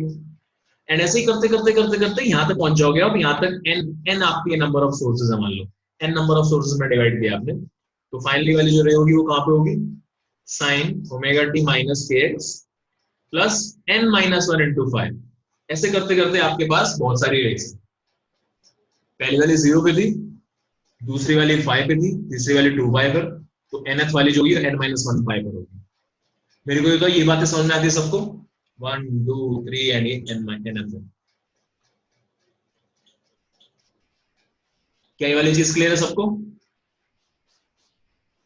एंड ऐसे ही करते करते करते करते यहां तक पहुंच जाओगे आप, यहां तक n आपके नंबर ऑफ सोर्सेज है, मान लो n नंबर ऑफ सोर्सेज में डिवाइड किया आपने, तो फाइनली वाली जो रे होगी वो कहां पे होगी, sin omega t minus kx plus n minus 1 into 5। ऐसे करते करते आपके पास बहुत सारी रेस, पहली वाली 0 पे थी, दूसरी वाली 5 पे थी, तीसरी वाली 2 5 पर, तो nth वाली जो होगी n माइनस 1 5 पर होगी। मेरे को तो ये बातें समझ में आती है सबको, 1 2 3 एंड n। क्या ये वाली चीज क्लियर है सबको?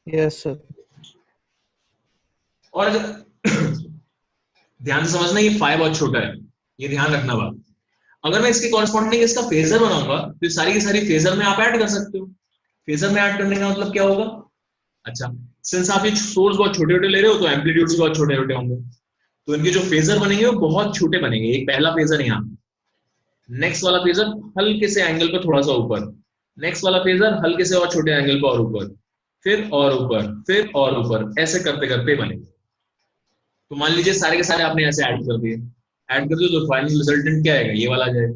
Yes sir. और ध्यान से समझना, ये 5 बहुत छोटा है, ये ध्यान रखना बात। अगर मैं इसके कॉरस्पॉन्डिंग इसका फेजर बनाऊंगा तो सारी की सारी फेजर में आप ऐड कर सकते हो। फेजर में ऐड करने का मतलब क्या होगा, अच्छा सिंस आप ये सोर्स बहुत छोटे छोटे ले रहे हो तो एम्पलीट्यूड्स बहुत छोटे छोटे होंगे, तो इनके जो फेजर बनेंगे वो बहुत छोटे बनेंगे। एक पहला फेजर यहाँ, नेक्स्ट वाला फेजर हल्के से एंगल पर थोड़ा सा ऊपर, नेक्स्ट वाला फेजर हल्के से और छोटे एंगल पर और ऊपर, फिर और ऊपर, फिर और ऊपर, ऐसे करते करते बनेंगे। तो मान लीजिए सारे के सारे आपने ऐसे ऐड कर दिए, ऐड कर दिए तो फाइनल रिजल्टेंट क्या आएगा, ये वाला आ जाएगा।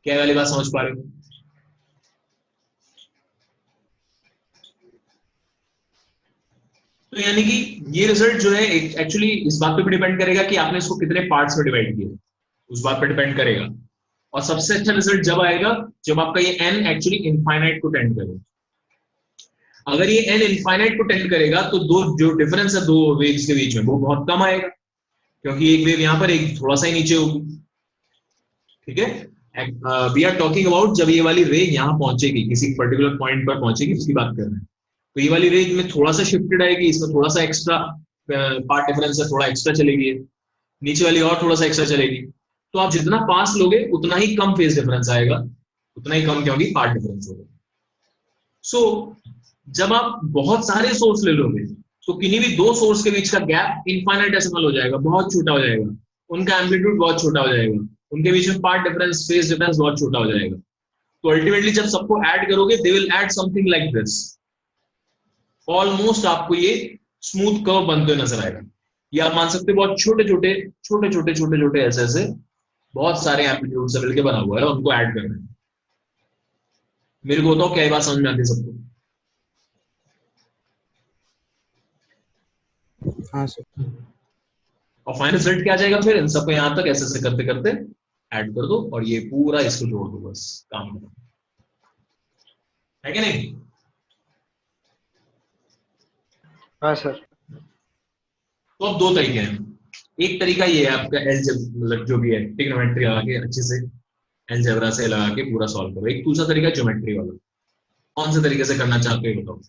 क्या वाली बात समझ पा रहे हो? तो यानी कि ये रिजल्ट जो है एक्चुअली इस बात पे भी डिपेंड करेगा कि आपने इसको कितने पार्ट्स में डिवाइड किया, उस बात पे डिपेंड करेगा। और सबसे अच्छा रिजल्ट जब आएगा जब आपका ये n एक्चुअली इनफाइनाइट को टेंड करे। अगर ये n इनफाइनाइट को टेंड करेगा तो दो जो डिफरेंस है दो वेव्स के बीच में वो बहुत कम आएगा, क्योंकि एक वेव यहां पर एक थोड़ा सा ही नीचे होगी। ठीक है, वी आर टॉकिंग अबाउट जब ये वाली रे यहां पहुंचेगी, किसी पर्टिकुलर पॉइंट पर पहुंचेगी, उसकी बात कर रहे हैं। तो ये वाली रे में थोड़ा सा शिफ्टेड आएगी, इसमें थोड़ा सा एक्स्ट्रा पार्ट डिफरेंस से थोड़ा एक्स्ट्रा चलेगी, नीचे वाली और थोड़ा सा एक्स्ट्रा चलेगी। तो आप जितना पास लोगे उतना ही कम फेज डिफरेंस आएगा, उतना ही कम क्या होगी पार्ट डिफरेंस होगा। सो जब आप बहुत सारे सोर्स ले लोगे तो किन्हीं भी दो सोर्स के बीच का गैप इनफाइनाइटेसिमल हो जाएगा, बहुत छोटा हो जाएगा, उनका एम्पलीट्यूड बहुत छोटा हो जाएगा, उनके बीच में पार्ट डिफरेंस फेज डिफरेंस बहुत छोटा हो जाएगा। तो अल्टीमेटली जब सबको ऐड करोगे they will add something like this, almost आपको ये स्मूथ कर्व बनते हुए नजर आएगा। ये आप मान सकते हो बहुत छोटे छोटे ऐसे बहुत सारे एम्पलीट्यूड से मिलकर बना हुआ है, उनको ऐड करना है। मेरे को बताओ क्या ये बात समझ में आती है सबको? हाँ सर। और फाइनल रिजल्ट क्या आ जाएगा फिर? इन सबको यहां तक ऐसे ऐसे करते करते ऐड कर दो और ये पूरा इसको जोड़ दो, बस काम करो, है कि नहीं? हाँ सर। तो अब दो तरीके हैं। एक तरीका ये है आपका मतलब जो भी है ट्रिग्नोमेट्री लगा के अच्छे से अलजेब्रा से लगा के पूरा सॉल्व करो। एक दूसरा तरीका ज्योमेट्री वाला, कौन से तरीके से करना चाहते हो बताओ?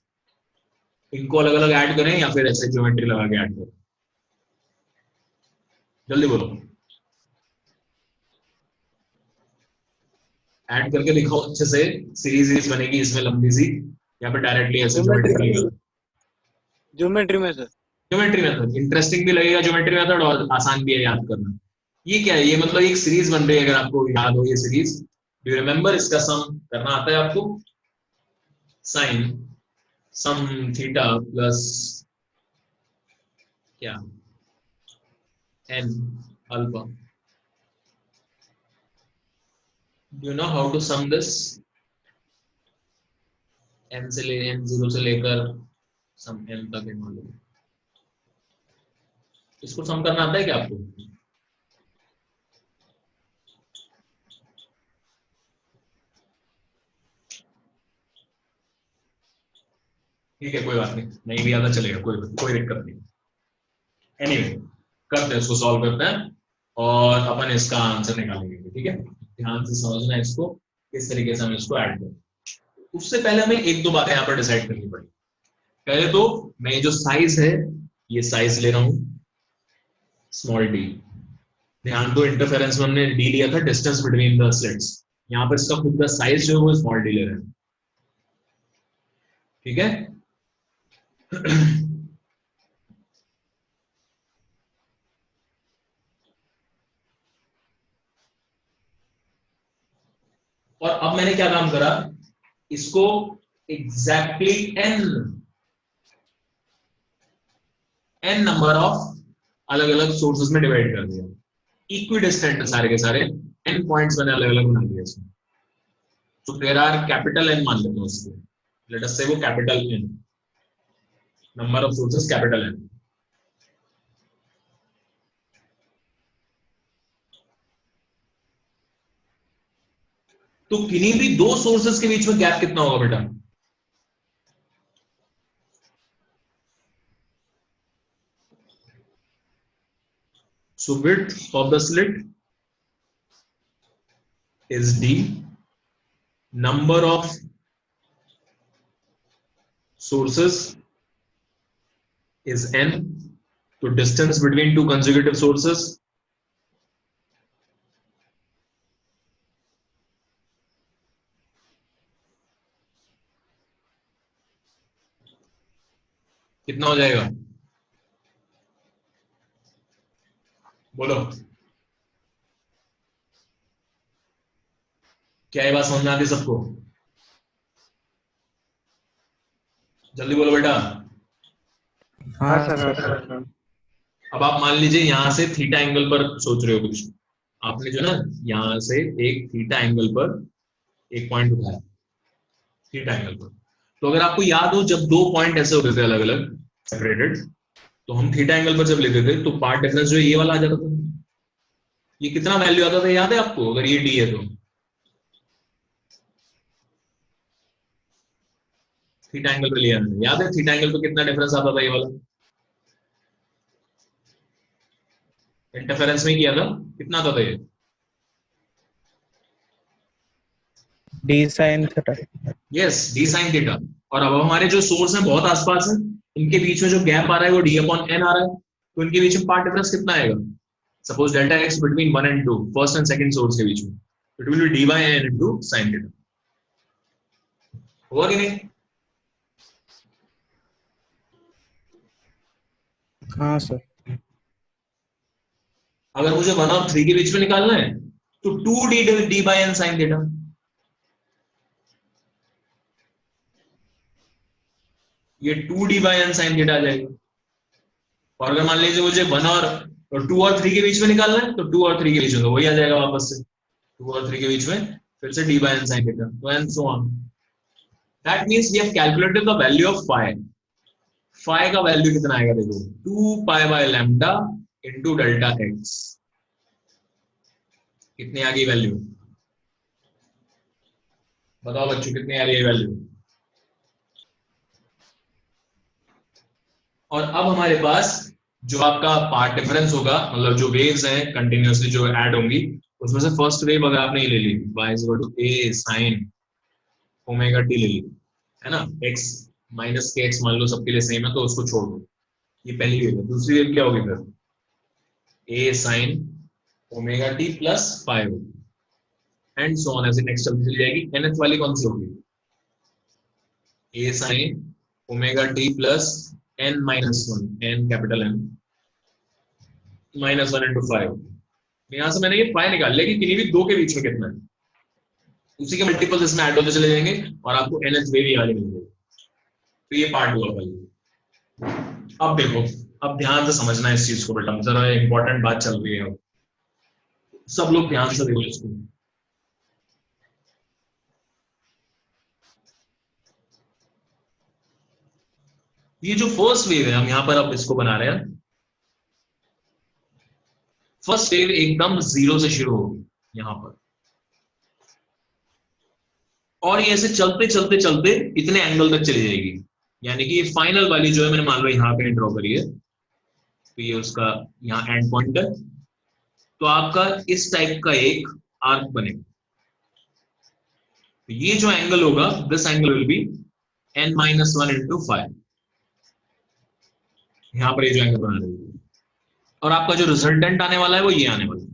इनको अलग अलग ऐड करें या फिर ऐसे ज्योमेट्री लगा के ऐड करें? जल्दी बोलो, ऐड करके दिखाओ अच्छे से। सीरीज बनेगी इसमें लंबी सी, या फिर डायरेक्टली ऐसे ज्योमेट्री में सर। ज्योमेट्री मेथड इंटरेस्टिंग भी लगेगा, ज्योमेट्री मेथड, और आसान भी है याद करना। ये क्या है? ये मतलब एक सीरीज बन रही है, अगर आपको याद हो ये सीरीज, डू यू रिमेंबर? इसका सम करना आता है आपको? साइन सम थीटा प्लस क्या n alpha. Do you know how to sum this? n0 से लेकर सम n तक है मालूम। इसको सम करना आता है क्या आपको? ठीक है, कोई बात नहीं भी आता चलेगा, कोई दिक्कत नहीं। एनीवे करते हैं, इसको सॉल्व करते हैं और अपन इसका आंसर निकालेंगे। ठीक है, ध्यान से समझना इसको, किस तरीके से हम इसको ऐड करें। उससे पहले हमें एक दो बातें यहाँ पर डिसाइड करनी पड़ी। पहले तो मैं जो साइज है ये साइज ले रहा हूं स्मॉल डी। ध्यान दो, इंटरफेरेंस में हमने डी लिया था, डिस्टेंस बिटवीन द स्लिट्स। यहाँ पर इसका खुद का साइज जो है वो स्मॉल डी ले रहे हैं। ठीक है और अब मैंने क्या काम करा, इसको एग्जैक्टली n नंबर ऑफ अलग अलग सोर्सेस में डिवाइड कर दिया। इक्वी डिस्टेंट सारे के सारे n पॉइंट्स मैंने अलग अलग बना दिया इसमें। तो देयर आर कैपिटल n मान लेते हैं उसको, लेट अस से वो capital n, number of sources capital n। तो किन्हीं भी दो सोर्सेस के बीच में गैप कितना होगा बेटा? So width of the slit is d, number of sources is n, so distance between two consecutive sources कितना हो जाएगा? बोलो, क्या ये बात समझ में आती है सबको? जल्दी बोलो बेटा। हाँ सर। सर। अब आप मान लीजिए यहां से थीटा एंगल पर सोच रहे हो कुछ, आपने जो ना यहां से एक थीटा एंगल पर एक पॉइंट उठाया थीटा एंगल पर। तो अगर आपको याद हो, जब दो पॉइंट ऐसे होते थे अलग अलग सेपरेटेड, तो हम थीटा एंगल पर जब लेते थे तो पार्ट डिफरेंस जो ये वाला आ जाता था। ये कितना वैल्यू आता था याद है आपको? अगर ये डी है तो थीटा एंगल पे लिया हमने, याद है थीटा एंगल पे कितना डिफरेंस आता था? ये वाला इंटरफेरेंस में किया था, कितना आता था ये? D sine theta. Yes, D sine theta. और अब हमारे जो सोर्स है बहुत आसपास है, इनके बीच में जो गैप आ रहा है वो d अपॉन n आ रहा है, तो इनके बीच में पार्ट डिफरेंस कितना आएगा? Suppose delta x between 1 and 2, first and second source के बीच में, it will be d by n into sin theta. होगा कि नहीं? हाँ सर। अगर मुझे 1 और 3 के बीच में निकालना है तो 2d by n sin theta. ये 2d by n sin theta आ जाएगा। और अगर मान लीजिए मुझे 1 और 2 और 3 के बीच में निकालना है तो 2 और 3 के बीच में तो वही आ जाएगा वापस से, 2 और 3 के बीच में फिर से d by n sin theta, तो and so on। That means we have calculated the value of phi। phi का वैल्यू कितना आएगा देखो, 2 pi by lambda into delta x। कितनी आ गई वैल्यू? बताओ बच्चों कितनी आ रही है वैल्यू? और अब हमारे पास जो आपका पार्ट डिफरेंस होगा, मतलब जो वेव्स हैं कंटिन्यूअसली जो ऐड होंगी, उसमें से फर्स्ट वेव अगर आपने ये ले ली y a sin omega t ले ली, है ना, x माइनस के x मान लो सबके लिए सेम है तो उसको छोड़ दो, ये पहली वेव है। दूसरी वेव क्या होगी फिर a sin omega t plus 5 and so on, ऐसे नेक्स्ट चलती चली जाएगी। nth वाली कौन सी होगी? a sin omega t plus n minus 1, n capital N minus 1 into 5। यहां से मैंने ये पाई निकाल लिया कि किन्हीं भी दो के बीच में कितना है, उसी के मल्टीपल इसमें ऐड होते चले जाएंगे और आपको nth वेव वाली मिल जाएगी। तो ये पार्ट हुआ भाई। अब देखो, अब ध्यान से समझना है इस चीज को बेटा, जरा इंपॉर्टेंट बात चल रही है, अब सब लोग ध्यान से देखो इसको। ये जो फर्स्ट वेव है हम यहां पर अब इसको बना रहे हैं, फर्स्ट वेव एकदम जीरो से शुरू होगी यहां पर, और ये ऐसे चलते चलते चलते इतने एंगल तक चली जाएगी, यानी कि ये फाइनल वाली जो है मैंने मान लो यहाँ पे ड्रॉ करी है, तो ये उसका यहाँ एंड पॉइंट है, तो आपका इस टाइप का एक आर्क बनेगा। तो ये जो एंगल होगा, this angle will be n-1 into 5। यहां पर ये जो एंगल बना रहे हैं, और आपका जो रिजल्टेंट आने वाला है वो ये आने वाला है।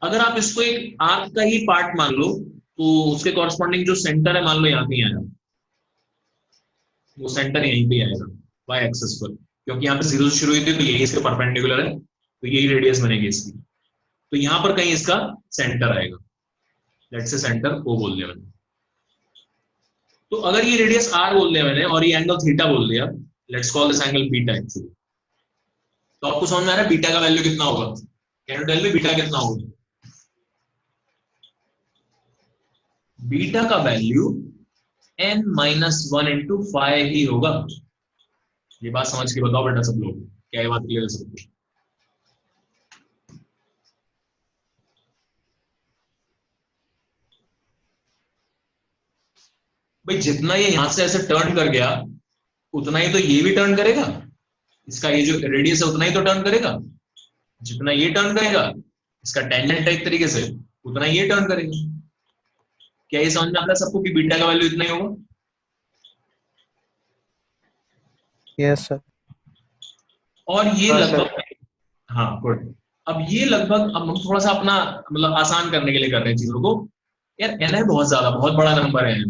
अगर आप इसको एक आर्क का ही पार्ट मान लो तो उसके कॉरस्पॉन्डिंग जो सेंटर है मान लो यहाँ पे आएगा, वो सेंटर यहीं पे आएगा वाई एक्सिस पर, क्योंकि यहाँ पे जीरो से शुरू हुई थी तो यही इसके परपेंडिकुलर है, तो यही रेडियस बनेगी इसकी, तो यहाँ पर कहीं इसका सेंटर आएगा, लेट्स से सेंटर ओ बोल दिया मैंने। तो अगर ये रेडियस आर बोल दिया मैंने और ये एंगल थीटा बोल दिया, let's call this angle beta actually, तो आपको समझ में आ रहा है बीटा का वैल्यू कितना होगा? Can you tell me beta कितना होगा? बीटा का वैल्यू n-1 into 5 ही होगा। ये बात समझ के बताओ बेटा सब लोग, क्या ये बात क्लियर है सबको? भाई जितना ये यहां से ऐसे टर्न कर गया उतना ही तो ये भी टर्न करेगा, इसका ये जो रेडियस है उतना ही तो टर्न करेगा, जितना ये टर्न करेगा इसका टेंजेंट एक तरीके से उतना ये टर्न करेगा। क्या ये समझ में आता है सबको कि बीटा का वैल्यू इतना ही होगा? Yes sir. और ये हाँ, लगभग, हाँ गुड, अब ये लगभग, अब हम थोड़ा सा अपना मतलब आसान करने के लिए कर रहे हैं चीजों को। यार n है बहुत ज्यादा, बहुत बड़ा नंबर है,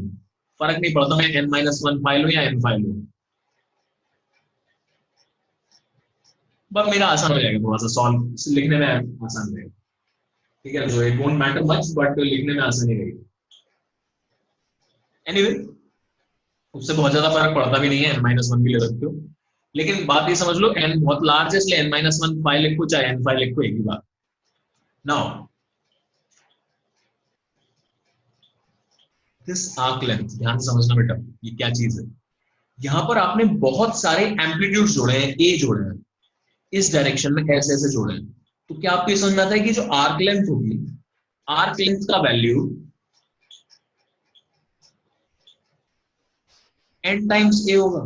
फर्क नहीं पड़ता मैं n-1 फाइल लूं या n फाइल लूं, बस मेरा आसान हो जाएगा, थोड़ा सा सॉल्व लिखने में आसान रहेगा, ठीक है, जो it won't matter much but लिखने में आसानी रहेगी। एनीवे उससे बहुत ज्यादा फर्क पड़ता भी नहीं है, n-1 भी ले सकते हो, लेकिन बात ये समझ लो n बहुत लार्ज है इसलिए n-1 फाइल लिखो चाहे n फाइल लिखो एक ही बात। नाउ दिस आर्क लेंथ, ध्यान से समझना बेटा ये क्या चीज है। यहां पर आपने बहुत सारे एम्पलीट्यूड जोड़े हैं, ए जोड़े हैं, इस डायरेक्शन में ऐसे ऐसे जोड़े हैं, तो क्या आपको ये समझ में आता है कि जो आर्क लेंथ होगी, आर्क लेंथ का वैल्यू n टाइम्स a होगा,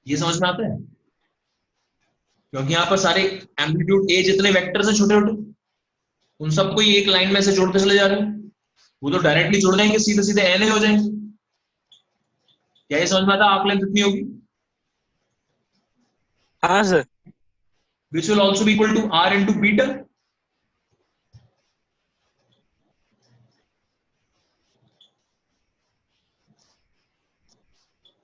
ये समझ में आता है? क्योंकि यहां पर सारे एम्पलीट्यूड a जितने वेक्टर्स हैं छोटे छोटे, उन सबको ये एक लाइन में से जोड़ते चले जा रहे हैं, वो तो डायरेक्टली जुड़ जाएंगे, सीधे सीधे n हो जाएंगे। क्या ये समझ में आता? आर्क लेंथ कितनी होगी? हाँ sir. Which will also be equal to r into beta.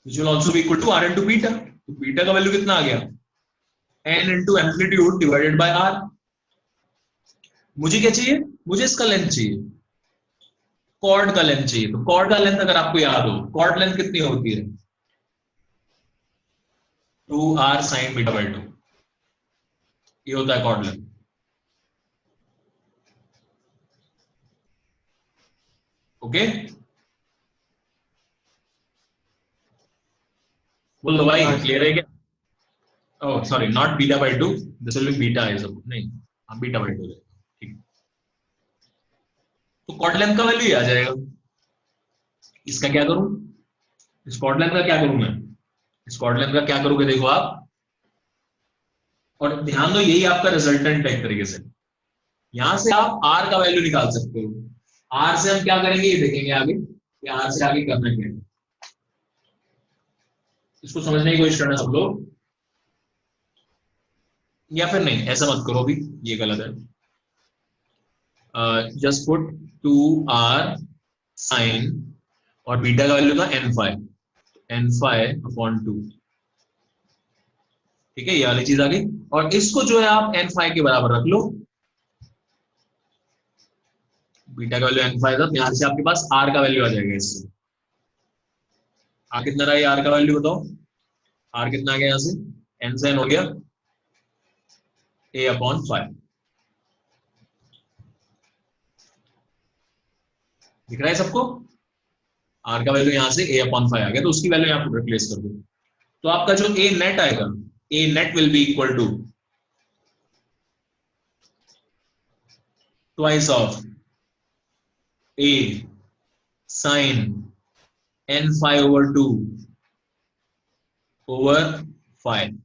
Which will also be equal to r into beta. तो बीटा का वैल्यू कितना आ गया? n into amplitude divided by r. मुझे क्या चाहिए? मुझे इसका लेंथ चाहिए, कॉर्ड का लेंथ चाहिए. तो कॉर्ड का लेंथ अगर आपको याद हो, कॉर्ड लेंथ कितनी होती है? 2r sin beta by 2. ये होता है कॉर्ड लेंथ. ओके, बोल दो भाई, क्लियर है क्या? Oh sorry, not beta by 2, this will B beta is नहीं, हाँ बीटा बाय 2. ठीक. तो कॉर्ड लेंथ का वैल्यू आ जाएगा. इसका क्या करूं? इस कॉर्ड लेंथ का क्या करूं मैं? इस कॉर्ड लेंथ का क्या करोगे देखो आप, और ध्यान दो यही आपका रिजल्टेंट है एक तरीके से. यहां से आप r का वैल्यू निकाल सकते हो. r से हम क्या करेंगे ये देखेंगे आगे, कि r से आगे करना क्या है. इसको समझने की कोशिश करना सब लोग, या फिर नहीं ऐसा मत करो अभी, ये गलत है. जस्ट पुट 2r sin, और बीटा का वैल्यू था n phi अपॉन 2. ठीक है, ये वाली चीज आ गई. और इसको जो है आप n phi के बराबर रख लो. बीटा का वैल्यू n phi था, यहां से आपके पास r का वैल्यू आ जाएगा. इससे r कितना रहा? ये r का वैल्यू बताओ. r कितना आ गया? यहां से n से n हो गया a अपॉन 5. दिख रहा है सबको? r का वैल्यू यहां से a अपॉन 5 आ गया, तो उसकी वैल्यू यहां पर रिप्लेस कर दो. तो आपका जो a नेट आएगा, a net will be equal to twice of a sin n phi over 2 over 5.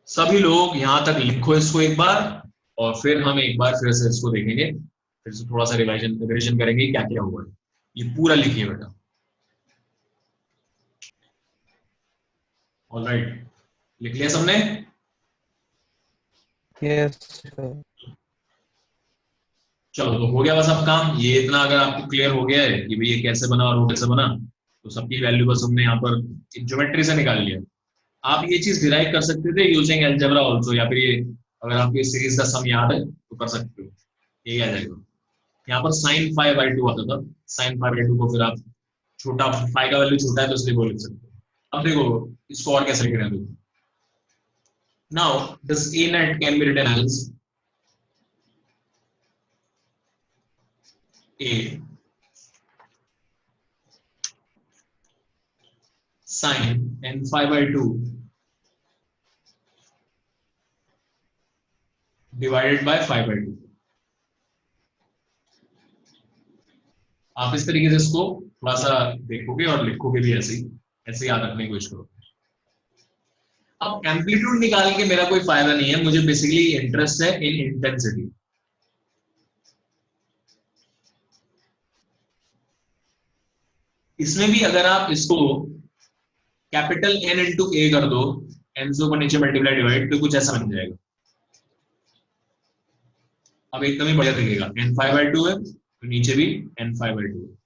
सभी लोग यहां तक लिखो इसको एक बार, और फिर हम एक बार फिर से इसको देखेंगे, फिर से थोड़ा सा रिवाइजन करेंगे क्या क्या हुआ है. ये पूरा लिखिए बेटा. ऑलराइट, लिख लिया सबने? Yes sir. चलो, तो हो गया बस अब काम. ये इतना अगर आपको क्लियर हो गया है कि भाई ये कैसे बना और वो कैसे बना, तो सबकी वैल्यू बस हमने यहाँ पर ज्योमेट्री से निकाल लिया. आप ये चीज डिराइव कर सकते थे यूजिंग अलजेब्रा आल्सो, या फिर ये अगर आपको इस सीरीज का सम याद है तो कर सकते हो. यही आ जाएगा. यहाँ पर sin phi by 2 आता था. sin phi by 2 को फिर आप छोटा, phi का वैल्यू छोटा है तो इसलिए वो लिख सकते हो. अब देखो इसको और कैसे लिख रहे हैं. Now this a net can be written as a sin n phi by 2 divided by phi by 2. आप इस तरीके से इसको थोड़ा सा देखोगे और लिखोगे भी ऐसे याद रखने की कोशिश करो. अब एम्पलीट्यूड निकाल के मेरा कोई फायदा नहीं है, मुझे बेसिकली इंटरेस्ट है इन इंटेंसिटी. इसमें भी अगर आप इसको कैपिटल N इंटू ए कर दो, n से ऊपर नीचे मल्टीप्लाई डिवाइड, तो कुछ ऐसा बन जाएगा. अब एकदम ही बढ़िया दिखेगा. n phi by 2 है तो नीचे भी n phi by 2 है.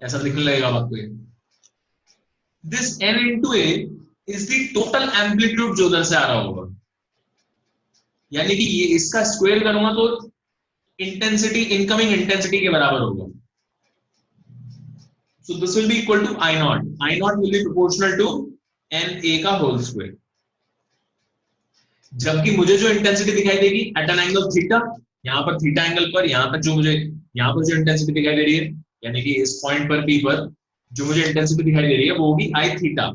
ऐसा दिखने लगेगा आपको. ये this n into A is the total amplitude जो उधर से आ रहा होगा, यानी कि ये इसका स्क्वायर करूंगा तो इंटेंसिटी, इनकमिंग इंटेंसिटी के बराबर होगा. So this will be equal to I naught. I naught will be proportional to n a का होल स्क्वायर. जबकि मुझे जो इंटेंसिटी दिखाई देगी एट एन एंगल थीटा, यहाँ पर थीटा एंगल पर, यहाँ तक जो मुझे यहाँ पर जो इंटेंसिटी दिखाई दे रही है, यानी कि इस पॉइंट पर P पर जो मुझे इंटेंसिटी दिखाई दे रही है वो होगी I theta.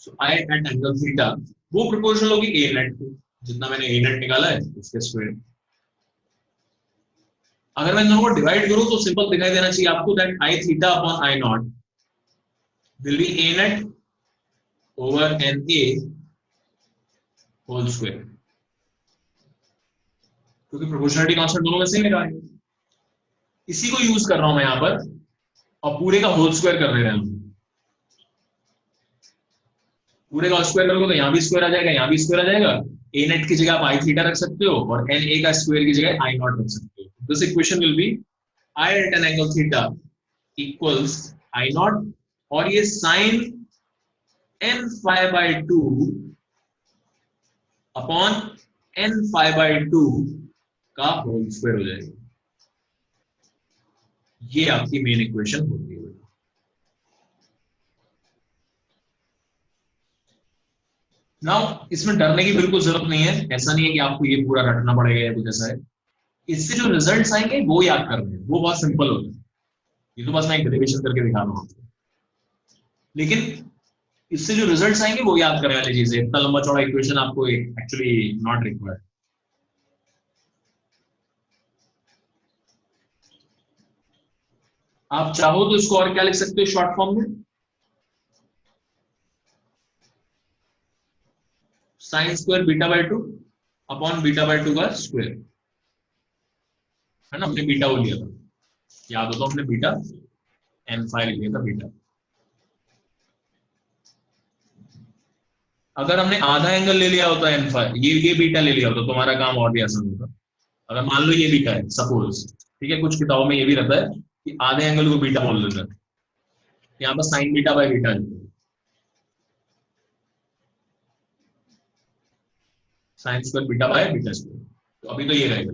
So I at angle theta वो प्रोपोर्शनल होगी A नेट को. जितना मैंने A नेट निकाला है उसके स्क्वायर. अगर मैं इन दोनों को डिवाइड करूं तो सिंपल दिखाई देना चाहिए आपको that I theta upon I not will be A net over n a whole square, क्योंकि प्रोपोर्शनलिटी कांस्टेंट दोनों में सेम है. इसी को यूज कर रहा हूं मैं यहां पर, और पूरे का होल स्क्वायर कर दे रहे हैं हम। पूरे का स्क्वायर करोगे तो यहाँ भी स्क्वायर आ जाएगा, यहाँ भी स्क्वायर आ जाएगा। ए नेट की जगह आप आई थीटा रख सकते हो और एन ए का स्क्वायर की जगह आई नॉट रख सकते हो। This equation will be I at an angle theta equals I not, और ये sine n phi by two upon n phi by two का होल स्क्वायर हो जाएगा। ये आपकी मेन इक्वेशन होती है। नाउ इसमें डरने की बिल्कुल जरूरत नहीं है, ऐसा नहीं है कि आपको ये पूरा रटना पड़ेगा या कुछ ऐसा है। इससे जो रिजल्ट्स आएंगे वो याद करने हैं, वो बहुत सिंपल होता है। ये तो बस मैं एक डेरिवेशन करके दिखा रहा हूं आपको, लेकिन इससे जो रिजल्ट्स आएंगे वो याद करने वाली चीज है। इतना लंबा चौड़ा इक्वेशन आपको एक्चुअली नॉट रिक्वायर्ड। आप चाहो तो इसको और क्या लिख सकते हो शॉर्ट फॉर्म में, sine square beta by two upon beta by two का स्क्वायर, है ना। हमने बीटा वो लिया था, याद हो तो हमने बीटा एन फाई लिया था बीटा। अगर हमने आधा एंगल ले लिया होता एन फाई, ये बीटा ले लिया होता तो हमारा काम और भी आसान होता। अगर मान लो ये बीटा है सपोज, ठीक है, कुछ किताबों में ये भी रहता है कि आधे एंगल को बीटा बोल देता है, यहाँ पर साइन बीटा बाई बीटा है, sine square beta by beta square. तो अभी तो ये रहेगा,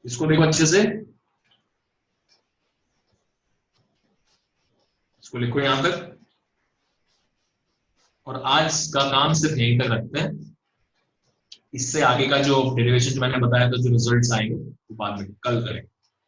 इसको देखो अच्छे से, इसको लिखो यहां तक, और आज का काम सिर्फ यहीं तक रखते हैं। इससे आगे का जो डेरिवेशन जो मैंने बताया था, जो रिजल्ट्स आएंगे वो बाद में कल करेंगे।